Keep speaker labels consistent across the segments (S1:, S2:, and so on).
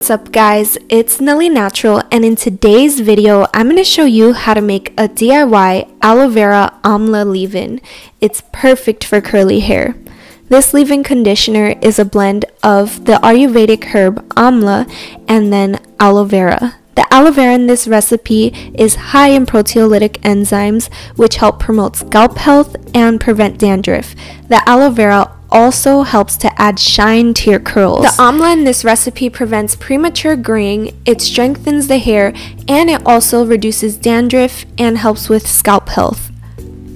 S1: What's up guys, it's Nely Natural, and in today's video I'm going to show you how to make a DIY aloe vera amla leave-in. It's perfect for curly hair. This leave-in conditioner is a blend of the Ayurvedic herb amla and then aloe vera. The aloe vera in this recipe is high in proteolytic enzymes which help promote scalp health and prevent dandruff. The aloe vera also helps to add shine to your curls. The amla in this recipe prevents premature graying, it strengthens the hair, and it also reduces dandruff and helps with scalp health.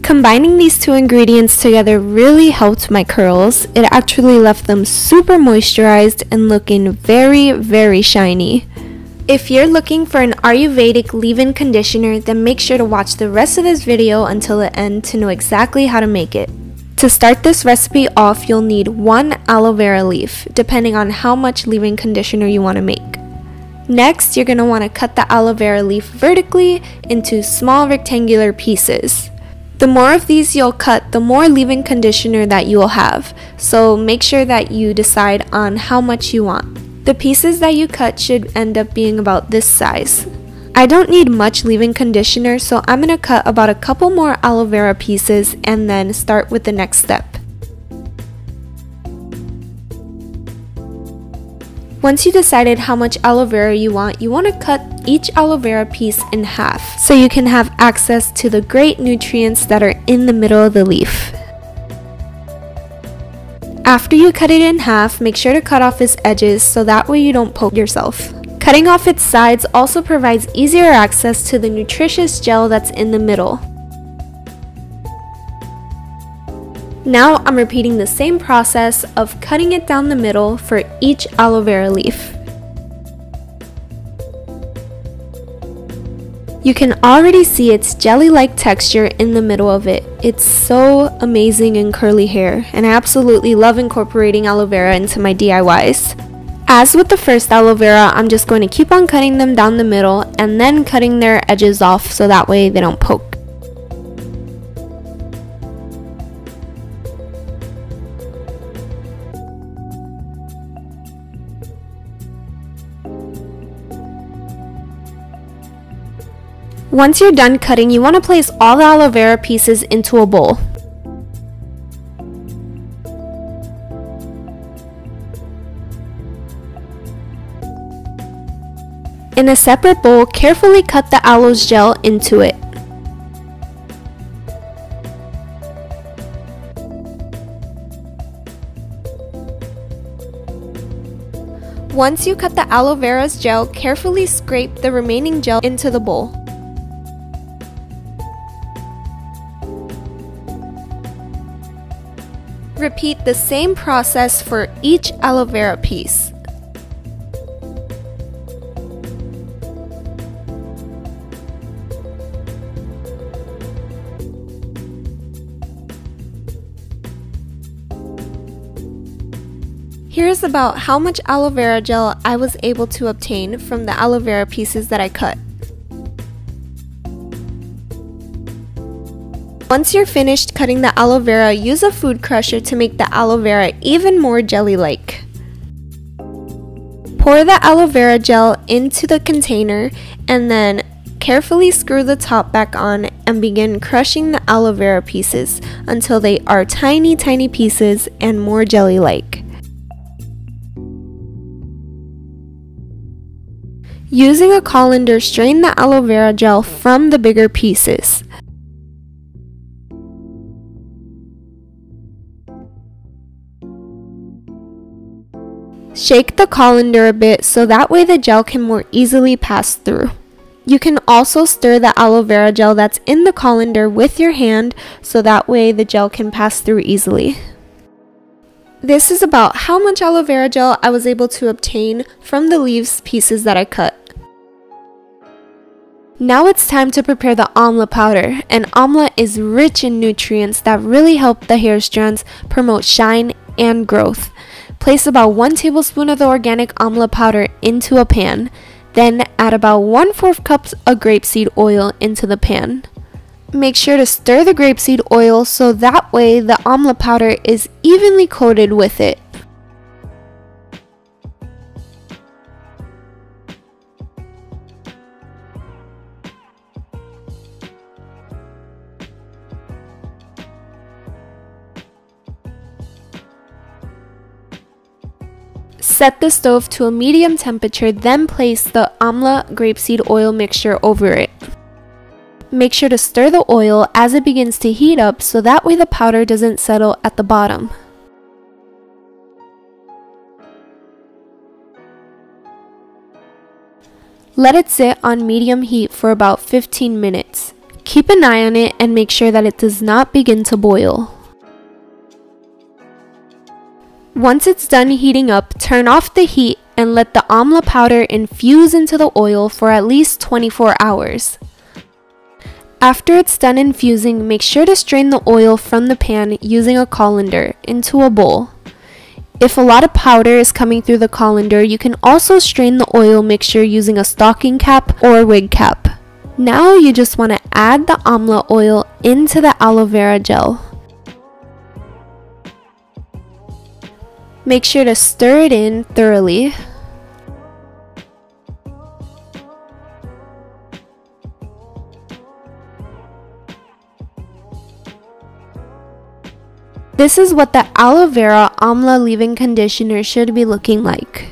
S1: Combining these two ingredients together really helped my curls. It actually left them super moisturized and looking very shiny. If you're looking for an Ayurvedic leave-in conditioner, then make sure to watch the rest of this video until the end to know exactly how to make it. To start this recipe off, you'll need 1 aloe vera leaf, depending on how much leave-in conditioner you want to make. Next, you're going to want to cut the aloe vera leaf vertically into small rectangular pieces. The more of these you'll cut, the more leave-in conditioner that you will have, so make sure that you decide on how much you want. The pieces that you cut should end up being about this size. I don't need much leave-in conditioner, so I'm going to cut about a couple more aloe vera pieces and then start with the next step. Once you decided how much aloe vera you want to cut each aloe vera piece in half so you can have access to the great nutrients that are in the middle of the leaf. After you cut it in half, make sure to cut off its edges so that way you don't poke yourself. Cutting off its sides also provides easier access to the nutritious gel that's in the middle. Now I'm repeating the same process of cutting it down the middle for each aloe vera leaf. You can already see its jelly-like texture in the middle of it. It's so amazing in curly hair, and I absolutely love incorporating aloe vera into my DIYs. As with the first aloe vera, I'm just going to keep on cutting them down the middle and then cutting their edges off so that way they don't poke. Once you're done cutting, you want to place all the aloe vera pieces into a bowl. In a separate bowl, carefully cut the aloe's gel into it. Once you cut the aloe vera's gel, carefully scrape the remaining gel into the bowl. Repeat the same process for each aloe vera piece. Here's about how much aloe vera gel I was able to obtain from the aloe vera pieces that I cut. Once you're finished cutting the aloe vera, use a food crusher to make the aloe vera even more jelly-like. Pour the aloe vera gel into the container and then carefully screw the top back on and begin crushing the aloe vera pieces until they are tiny pieces and more jelly-like. Using a colander, strain the aloe vera gel from the bigger pieces. Shake the colander a bit so that way the gel can more easily pass through. You can also stir the aloe vera gel that's in the colander with your hand so that way the gel can pass through easily. This is about how much aloe vera gel I was able to obtain from the leaves pieces that I cut. Now it's time to prepare the amla powder, and amla is rich in nutrients that really help the hair strands promote shine and growth. Place about 1 tablespoon of the organic amla powder into a pan, then add about 1/4 cups of grapeseed oil into the pan. Make sure to stir the grapeseed oil so that way the amla powder is evenly coated with it. Set the stove to a medium temperature, then place the Amla grapeseed oil mixture over it. Make sure to stir the oil as it begins to heat up so that way the powder doesn't settle at the bottom. Let it sit on medium heat for about 15 minutes. Keep an eye on it and make sure that it does not begin to boil. Once it's done heating up, turn off the heat and let the Amla powder infuse into the oil for at least 24 hours. After it's done infusing, make sure to strain the oil from the pan using a colander into a bowl. If a lot of powder is coming through the colander, you can also strain the oil mixture using a stocking cap or wig cap. Now you just want to add the Amla oil into the aloe vera gel. Make sure to stir it in thoroughly. This is what the Aloe Vera Amla leave-in conditioner should be looking like.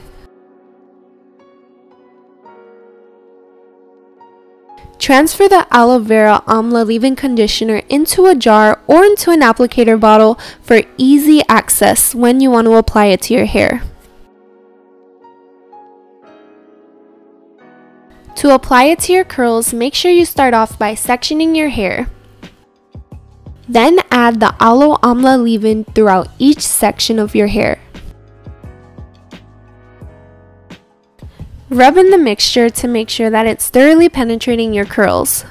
S1: Transfer the Aloe Vera Amla leave-in conditioner into a jar or into an applicator bottle for easy access when you want to apply it to your hair. To apply it to your curls, make sure you start off by sectioning your hair. Then add the Aloe Amla leave-in throughout each section of your hair. Rub in the mixture to make sure that it's thoroughly penetrating your curls.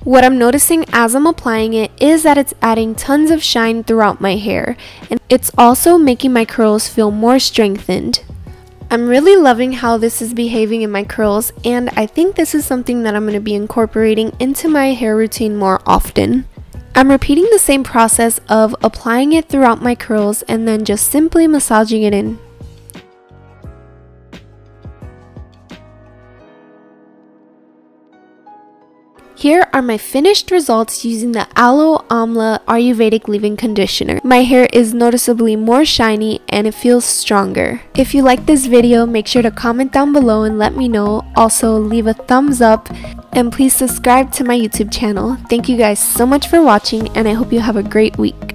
S1: What I'm noticing as I'm applying it is that it's adding tons of shine throughout my hair, and it's also making my curls feel more strengthened. I'm really loving how this is behaving in my curls, and I think this is something that I'm going to be incorporating into my hair routine more often. I'm repeating the same process of applying it throughout my curls and then just simply massaging it in. Here are my finished results using the Aloe Amla Ayurvedic leave-in conditioner. My hair is noticeably more shiny and it feels stronger. If you like this video, make sure to comment down below and let me know. Also, leave a thumbs up and please subscribe to my YouTube channel. Thank you guys so much for watching and I hope you have a great week.